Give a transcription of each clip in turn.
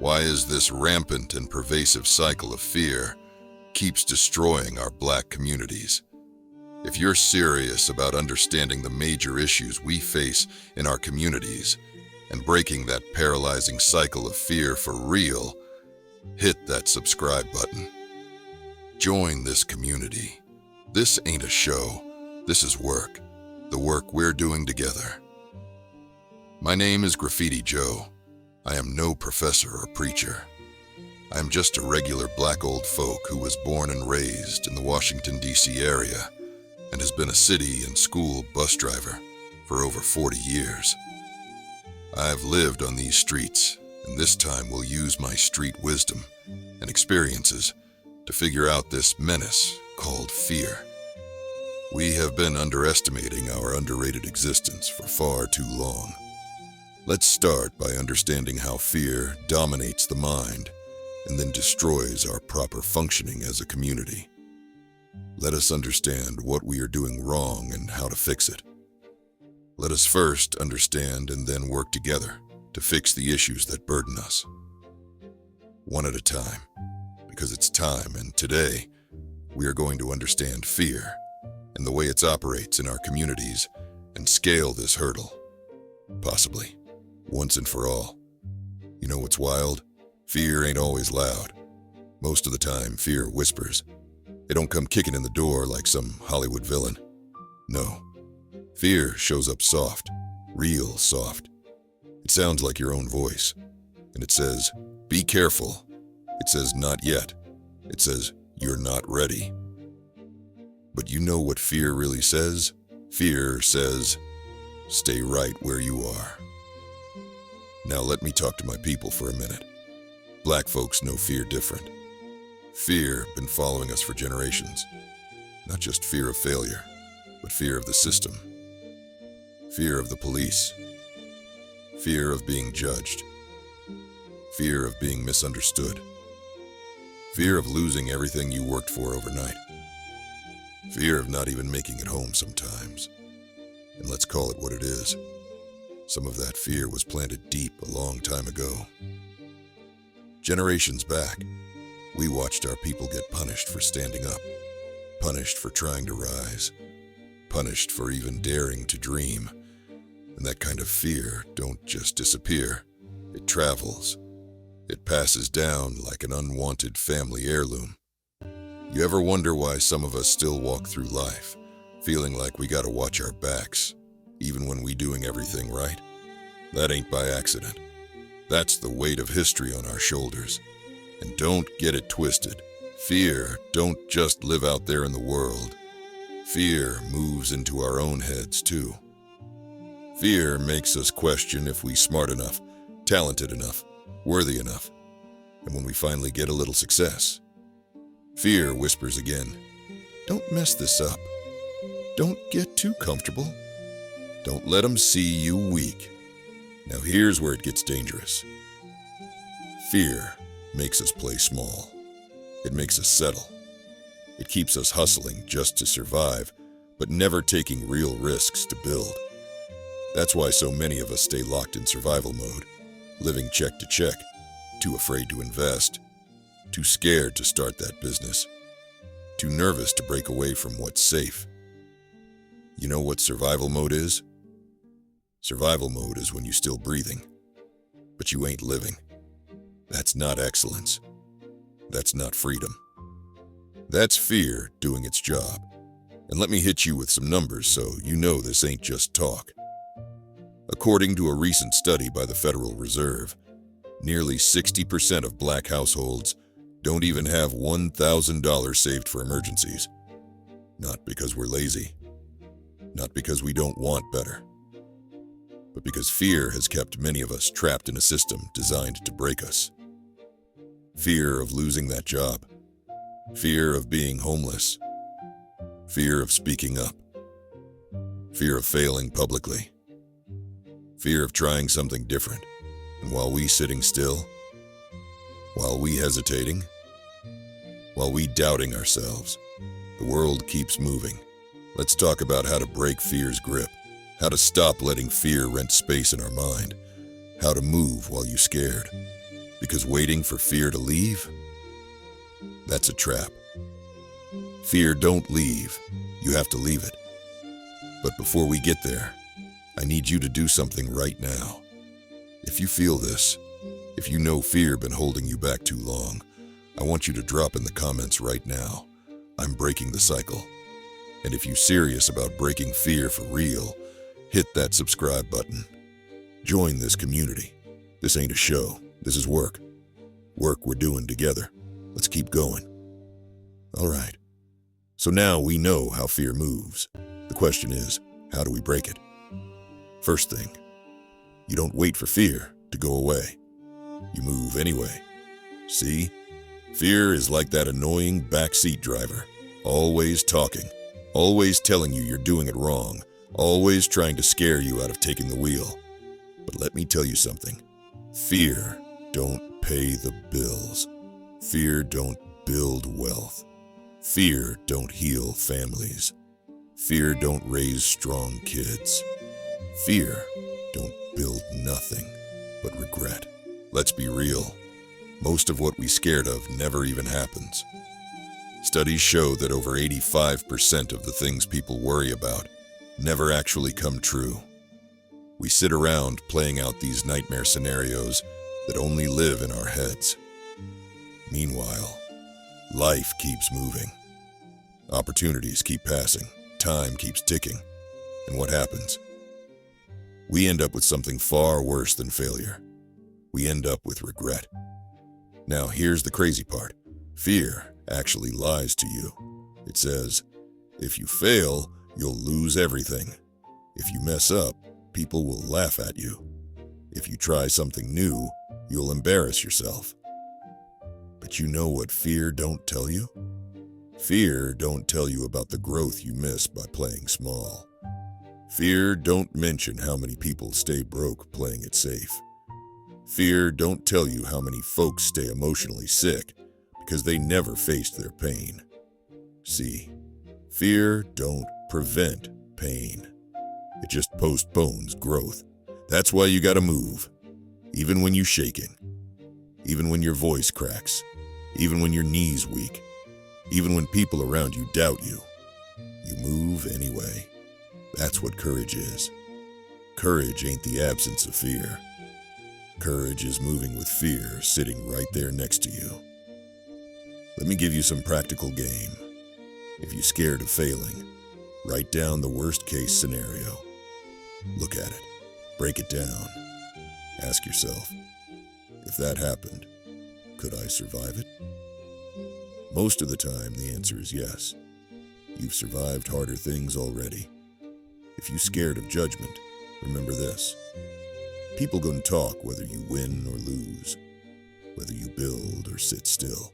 Why is this rampant and pervasive cycle of fear keeps destroying our Black communities? If you're serious about understanding the major issues we face in our communities and breaking that paralyzing cycle of fear for real, hit that subscribe button. Join this community. This ain't a show, this is work. The work we're doing together. My name is Graffiti Joe. I am no professor or preacher. I am just a regular Black old folk who was born and raised in the Washington, D.C. area and has been a city and school bus driver for over 40 years. I've lived on these streets, and this time will use my street wisdom and experiences to figure out this menace called fear. We have been underestimating our underrated existence for far too long. Let's start by understanding how fear dominates the mind and then destroys our proper functioning as a community. Let us understand what we are doing wrong and how to fix it. Let us first understand and then work together to fix the issues that burden us. One at a time, because it's time, and today we are going to understand fear and the way it operates in our communities and scale this hurdle, possibly once and for all. You know what's wild? Fear ain't always loud. Most of the time, fear whispers. They don't come kicking in the door like some Hollywood villain. No. Fear shows up soft, real soft. It sounds like your own voice. And it says, be careful. It says, not yet. It says, you're not ready. But you know what fear really says? Fear says, stay right where you are. Now let me talk to my people for a minute. Black folks know fear different. Fear been following us for generations. Not just fear of failure, but fear of the system. Fear of the police. Fear of being judged. Fear of being misunderstood. Fear of losing everything you worked for overnight. Fear of not even making it home sometimes. And let's call it what it is. Some of that fear was planted deep a long time ago. Generations back, we watched our people get punished for standing up, punished for trying to rise, punished for even daring to dream. And that kind of fear don't just disappear, it travels. It passes down like an unwanted family heirloom. You ever wonder why some of us still walk through life, feeling like we gotta watch our backs, even when we doing everything right? That ain't by accident. That's the weight of history on our shoulders. And don't get it twisted. Fear don't just live out there in the world. Fear moves into our own heads too. Fear makes us question if we smart enough, talented enough, worthy enough. And when we finally get a little success, fear whispers again, don't mess this up. Don't get too comfortable. Don't let them see you weak. Now here's where it gets dangerous. Fear makes us play small. It makes us settle. It keeps us hustling just to survive, but never taking real risks to build. That's why so many of us stay locked in survival mode, living check to check, too afraid to invest, too scared to start that business, too nervous to break away from what's safe. You know what survival mode is? Survival mode is when you're still breathing, but you ain't living. That's not excellence. That's not freedom. That's fear doing its job. And let me hit you with some numbers so you know this ain't just talk. According to a recent study by the Federal Reserve, nearly 60% of Black households don't even have $1,000 saved for emergencies. Not because we're lazy, not because we don't want better, but because fear has kept many of us trapped in a system designed to break us. Fear of losing that job, fear of being homeless, fear of speaking up, fear of failing publicly, fear of trying something different. And while we sitting still, while we hesitating, while we doubting ourselves, the world keeps moving. Let's talk about how to break fear's grip, how to stop letting fear rent space in our mind, how to move while you're scared, Because waiting for fear to leave? That's a trap. Fear don't leave. You have to leave it. But before we get there, I need you to do something right now. If you feel this, if you know fear been holding you back too long, I want you to drop in the comments right now, "I'm breaking the cycle." And if you're serious about breaking fear for real, hit that subscribe button. Join this community. This ain't a show. This is work. Work we're doing together. Let's keep going. All right. So now we know how fear moves. The question is, how do we break it? First thing, you don't wait for fear to go away. You move anyway. See? Fear is like that annoying backseat driver, always talking, always telling you you're doing it wrong, always trying to scare you out of taking the wheel. But let me tell you something. Fear don't pay the bills. Fear don't build wealth. Fear don't heal families. Fear don't raise strong kids. Fear don't build nothing but regret. Let's be real. Most of what we're scared of never even happens. Studies show that over 85% of the things people worry about never actually come true. We sit around playing out these nightmare scenarios that only live in our heads. Meanwhile, life keeps moving. Opportunities keep passing. Time keeps ticking. And what happens? We end up with something far worse than failure. We end up with regret. Now here's the crazy part. Fear actually lies to you. It says, if you fail, you'll lose everything. If you mess up, people will laugh at you. If you try something new, you'll embarrass yourself. But you know what fear don't tell you? Fear don't tell you about the growth you miss by playing small. Fear don't mention how many people stay broke playing it safe. Fear don't tell you how many folks stay emotionally sick because they never faced their pain. See, fear don't prevent pain. It just postpones growth. That's why you gotta move. Even when you're shaking. Even when your voice cracks. Even when your knees weak. Even when people around you doubt you. You move anyway. That's what courage is. Courage ain't the absence of fear. Courage is moving with fear sitting right there next to you. Let me give you some practical game. If you're scared of failing, write down the worst case scenario. Look at it. Break it down. Ask yourself, if that happened, could I survive it? Most of the time, the answer is yes. You've survived harder things already. If you're scared of judgment, remember this. People gonna talk whether you win or lose, whether you build or sit still.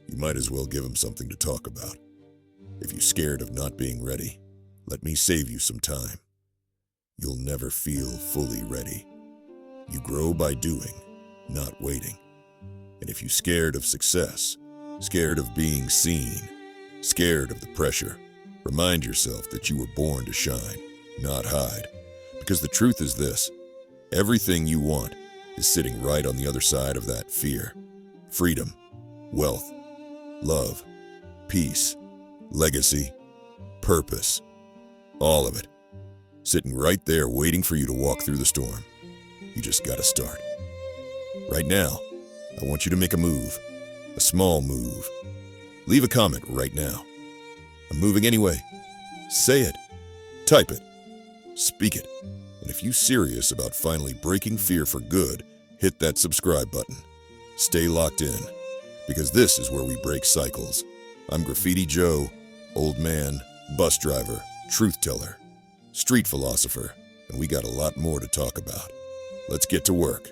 You might as well give them something to talk about. If you're scared of not being ready, let me save you some time. You'll never feel fully ready. You grow by doing, not waiting. And if you're scared of success, scared of being seen, scared of the pressure, remind yourself that you were born to shine, not hide. Because the truth is this, everything you want is sitting right on the other side of that fear. Freedom, wealth, love, peace, legacy, purpose, all of it. Sitting right there waiting for you to walk through the storm. You just gotta start. Right now, I want you to make a move, a small move. Leave a comment right now. I'm moving anyway. Say it, type it, speak it. And if you're serious about finally breaking fear for good, hit that subscribe button. Stay locked in, because this is where we break cycles. I'm Graffiti Joe, old man, bus driver, truth teller, street philosopher, and we got a lot more to talk about. Let's get to work.